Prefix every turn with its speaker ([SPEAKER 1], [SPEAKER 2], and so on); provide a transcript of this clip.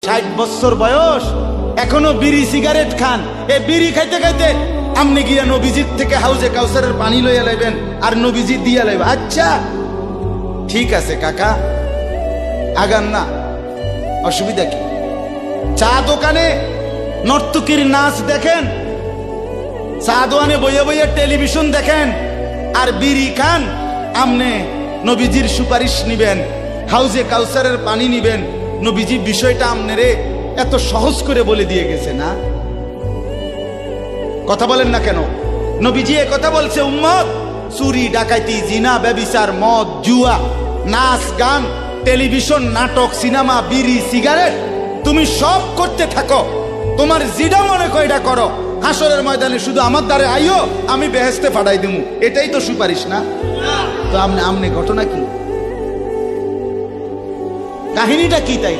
[SPEAKER 1] 60 বছর বয়স, এখনো বিড়ি সিগারেট খান। এই বিড়ি খাইতে খাইতে আপনি গিয়া নবীজির থেকে হাউজে কাউসারের পানি লইয়া লাইবেন আর নবীজি দিয়া লাইবেন। আচ্ছা ঠিক আছে কাকা, আগান না, অসুবিধা কি? চা দোকানে নর্তকীর নাচ দেখেন, চা দোকানে বইয়া বইয়া টেলিভিশন দেখেন, আর বিড়ি খান। আমনে নবীজির সুপারিশ নিবেন, হাউজে কাউসারের পানি নিবেন। নবীজি বিষয়টা আমনেরে এত সহজ করে বলে দিয়ে গেছে না? কথা বলেন না কেন? নবীজি এ কথা বলছে, উম্মত চুরি ডাকাতি জিনা ব্যভিচার মদ জুয়া নাচ গান টেলিভিশন নাটক সিনেমা বিড়ি সিগারেট তুমি সব করতে থাকো, তোমার যেটা মনে করে এটা করো। হাসরের ময়দানে শুধু আমার দ্বারে আইও, আমি বেহেশতে পাঠাই দিমু। এটাই তো সুপারিশ না? তো আমনে ঘটনা কি, কাহিনীটা কি তাই?